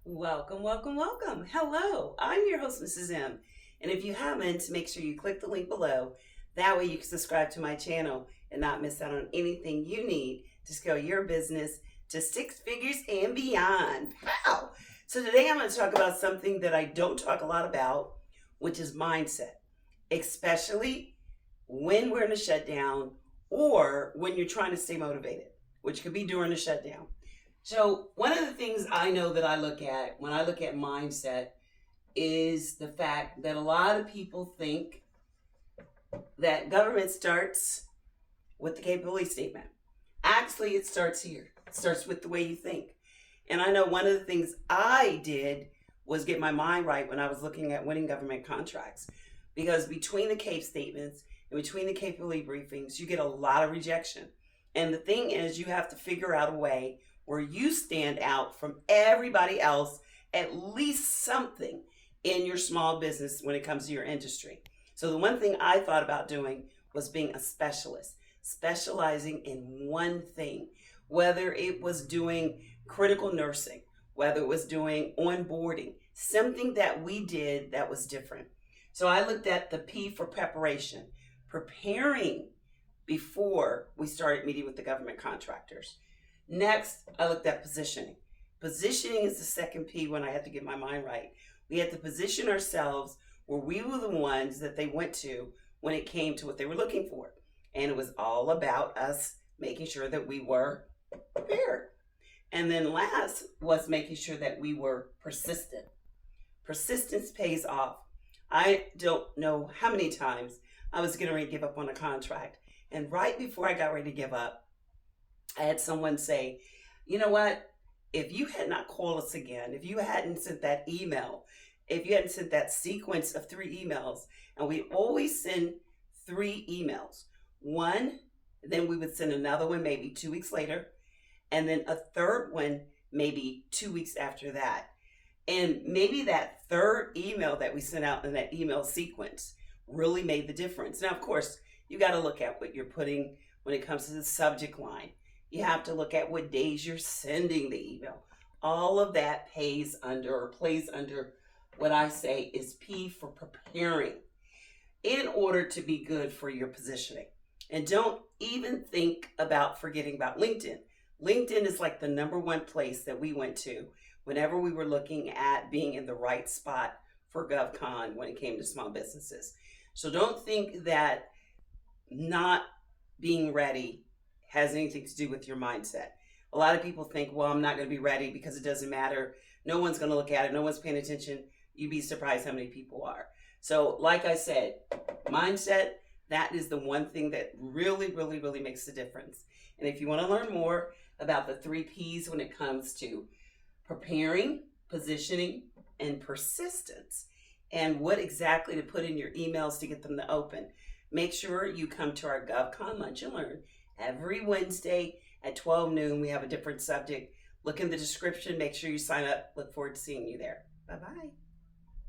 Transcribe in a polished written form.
Welcome, welcome, welcome. Hello, I'm your host, Mrs. M. And if you haven't, make sure you click the link below. That way you can subscribe to my channel and not miss out on anything you need to scale your business to six figures and beyond. Wow! So today I'm going to talk about something that I don't talk a lot about, which is mindset, especially when we're in a shutdown or when you're trying to stay motivated, which could be during a shutdown. So one of the things I know that I look at when I look at mindset is the fact that a lot of people think that government starts with the capability statement. Actually, it starts here. It starts with the way you think. And I know one of the things I did was get my mind right when I was looking at winning government contracts. Because between the CAPE statements and between the capability briefings, you get a lot of rejection. And the thing is, you have to figure out a way where you stand out from everybody else, at least something in your small business when it comes to your industry. So the one thing I thought about doing was being a specialist, specializing in one thing, whether it was doing critical nursing, whether it was doing onboarding, something that we did that was different. So I looked at the P for preparation, preparing before we started meeting with the government contractors. Next, I looked at positioning. Positioning is the second P when I had to get my mind right. We had to position ourselves where we were the ones that they went to when it came to what they were looking for. And it was all about us making sure that we were prepared. And then last was making sure that we were persistent. Persistence pays off. I don't know how many times I was getting ready to give up on a contract. And right before I got ready to give up, I had someone say, you know what, if you had not called us again, if you hadn't sent that email, if you hadn't sent that sequence of 3 emails, and we always send 3 emails, one, then we would send another one maybe 2 weeks later, and then a third one maybe 2 weeks after that. And maybe that third email that we sent out in that email sequence really made the difference. Now, of course, you got to look at what you're putting when it comes to the subject line. You have to look at what days you're sending the email. All of that plays under what I say is P for preparing in order to be good for your positioning. And don't even think about forgetting about LinkedIn. LinkedIn is like the #1 place that we went to whenever we were looking at being in the right spot for GovCon when it came to small businesses. So don't think that not being ready has anything to do with your mindset. A lot of people think, well, I'm not going to be ready because it doesn't matter. No one's going to look at it. No one's paying attention. You'd be surprised how many people are. So like I said, mindset, that is the one thing that really, really, really makes the difference. And if you want to learn more about the 3 Ps when it comes to preparing, positioning, and persistence, and what exactly to put in your emails to get them to open, make sure you come to our GovCon Lunch and Learn. Every Wednesday at 12 noon, we have a different subject. Look in the description. Make sure you sign up. Look forward to seeing you there. Bye-bye.